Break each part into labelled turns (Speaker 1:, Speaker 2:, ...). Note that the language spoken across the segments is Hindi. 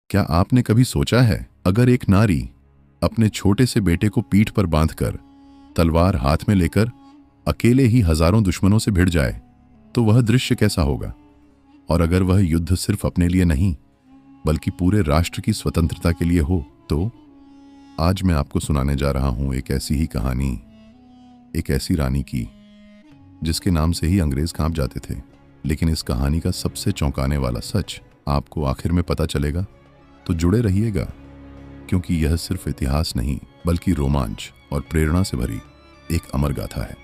Speaker 1: क्या आपने कभी सोचा है, अगर एक नारी अपने छोटे से बेटे को पीठ पर बांधकर तलवार हाथ में लेकर अकेले ही हजारों दुश्मनों से भिड़ जाए तो वह दृश्य कैसा होगा? और अगर वह युद्ध सिर्फ अपने लिए नहीं बल्कि पूरे राष्ट्र की स्वतंत्रता के लिए हो तो? आज मैं आपको सुनाने जा रहा हूं एक ऐसी ही कहानी, एक ऐसी रानी की जिसके नाम से ही अंग्रेज कांप जाते थे। लेकिन इस कहानी का सबसे चौंकाने वाला सच आपको आखिर में पता चलेगा, तो जुड़े रहिएगा, क्योंकि यह सिर्फ इतिहास नहीं बल्कि रोमांच और प्रेरणा से भरी एक अमर गाथा है।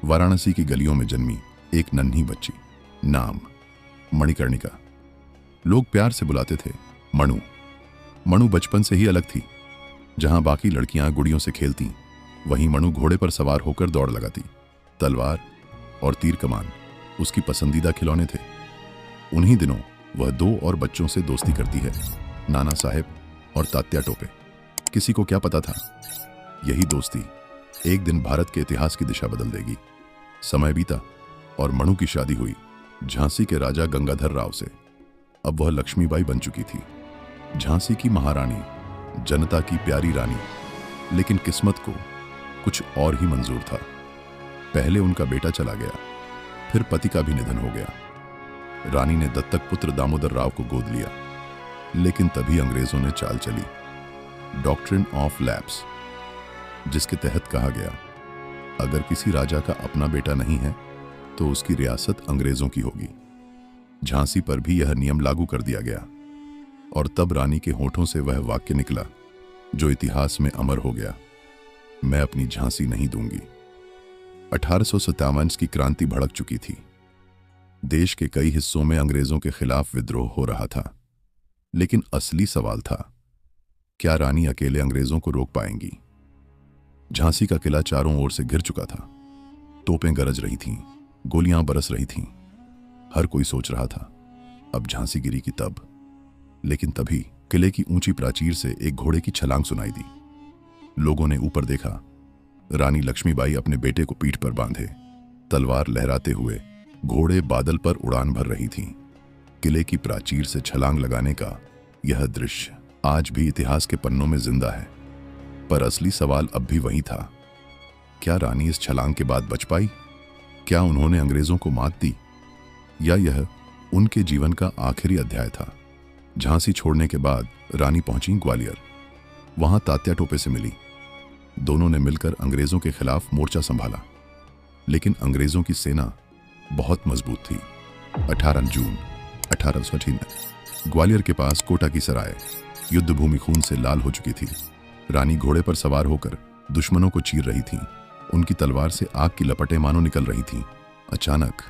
Speaker 1: वाराणसी की गलियों में जन्मी एक नन्ही बच्ची, नाम मणिकर्णिका। लोग प्यार से बुलाते थे मणु। मणु बचपन से ही अलग थी। जहां बाकी लड़कियां गुड़ियों से खेलती, वहीं मणु घोड़े पर सवार होकर दौड़ लगाती। तलवार और तीर कमान उसकी पसंदीदा खिलौने थे। उन्हीं दिनों वह दो और बच्चों से दोस्ती करती है, नाना साहेब और तात्या टोपे। किसी को क्या पता था, यही दोस्ती एक दिन भारत के इतिहास की दिशा बदल देगी। समय बीता और मणु की शादी हुई झांसी के राजा गंगाधर राव से। अब वह लक्ष्मीबाई बन चुकी थी, झांसी की महारानी, जनता की प्यारी रानी। लेकिन किस्मत को कुछ और ही मंजूर था। पहले उनका बेटा चला गया, फिर पति का भी निधन हो गया। रानी ने दत्तक पुत्र दामोदर राव को गोद लिया। लेकिन तभी अंग्रेजों ने चाल चली, डॉक्ट्रिन ऑफ लैप्स, जिसके तहत कहा गया अगर किसी राजा का अपना बेटा नहीं है तो उसकी रियासत अंग्रेजों की होगी। झांसी पर भी यह नियम लागू कर दिया गया और तब रानी के होठों से वह वाक्य निकला जो इतिहास में अमर हो गया, मैं अपनी झांसी नहीं दूंगी। 1857 की क्रांति भड़क चुकी थी। देश के कई हिस्सों में अंग्रेजों के खिलाफ विद्रोह हो रहा था। लेकिन असली सवाल था, क्या रानी अकेले अंग्रेजों को रोक पाएंगी? झांसी का किला चारों ओर से घिर चुका था। तोपें गरज रही थीं, गोलियां बरस रही थीं। हर कोई सोच रहा था अब झांसी गिरी की तब। लेकिन तभी किले की ऊंची प्राचीर से एक घोड़े की छलांग सुनाई दी। लोगों ने ऊपर देखा, रानी लक्ष्मीबाई अपने बेटे को पीठ पर बांधे, तलवार लहराते हुए घोड़े बादल पर उड़ान भर रही थीं। किले की प्राचीर से छलांग लगाने का यह दृश्य आज भी इतिहास के पन्नों में जिंदा है। पर असली सवाल अब भी वही था, क्या रानी इस छलांग के बाद बच पाई? क्या उन्होंने अंग्रेजों को मात दी, या यह उनके जीवन का आखिरी अध्याय था? झांसी छोड़ने के बाद रानी पहुंची ग्वालियर। वहां तात्या टोपे से मिली। दोनों ने मिलकर अंग्रेजों के खिलाफ मोर्चा संभाला। लेकिन अंग्रेजों की सेना बहुत मजबूत थी। 18 जून 1898 ग्वालियर के पास कोटा की सराय युद्ध भूमि खून से लाल हो चुकी थी। रानी घोड़े पर सवार होकर दुश्मनों को चीर रही थीं। उनकी तलवार से आग की लपटें मानो निकल रही थीं। अचानक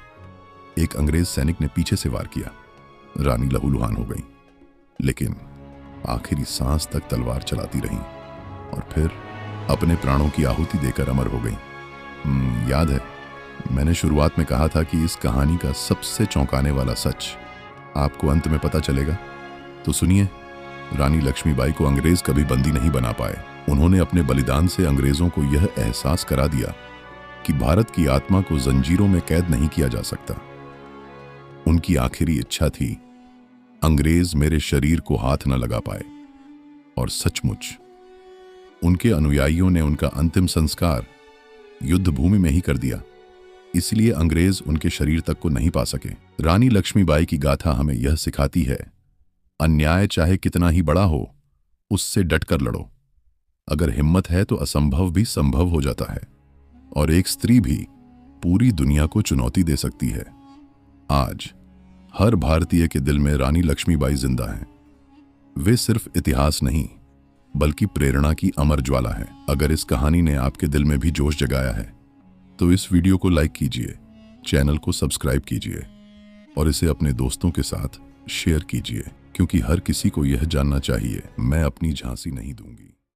Speaker 1: एक अंग्रेज सैनिक ने पीछे से वार किया। रानी लहूलुहान हो गई, लेकिन आखिरी सांस तक तलवार चलाती रहीं और फिर अपने प्राणों की आहुति देकर अमर हो गई। याद है, मैंने शुरुआत में कहा था कि इस कहानी का सबसे चौंकाने वाला सच आपको अंत में पता चलेगा। तो सुनिए, रानी लक्ष्मीबाई को अंग्रेज कभी बंदी नहीं बना पाए। उन्होंने अपने बलिदान से अंग्रेजों को यह एहसास करा दिया कि भारत की आत्मा को जंजीरों में कैद नहीं किया जा सकता। उनकी आखिरी इच्छा थी, अंग्रेज मेरे शरीर को हाथ न लगा पाए। और सचमुच उनके अनुयायियों ने उनका अंतिम संस्कार युद्ध भूमि में ही कर दिया। इसलिए अंग्रेज उनके शरीर तक को नहीं पा सके। रानी लक्ष्मीबाई की गाथा हमें यह सिखाती है, अन्याय चाहे कितना ही बड़ा हो, उससे डटकर लड़ो। अगर हिम्मत है तो असंभव भी संभव हो जाता है, और एक स्त्री भी पूरी दुनिया को चुनौती दे सकती है। आज हर भारतीय के दिल में रानी लक्ष्मीबाई जिंदा हैं। वे सिर्फ इतिहास नहीं बल्कि प्रेरणा की अमर ज्वाला है। अगर इस कहानी ने आपके दिल में भी जोश जगाया है तो इस वीडियो को लाइक कीजिए, चैनल को सब्सक्राइब कीजिए और इसे अपने दोस्तों के साथ शेयर कीजिए, क्योंकि हर किसी को यह जानना चाहिए, मैं अपनी झांसी नहीं दूंगी।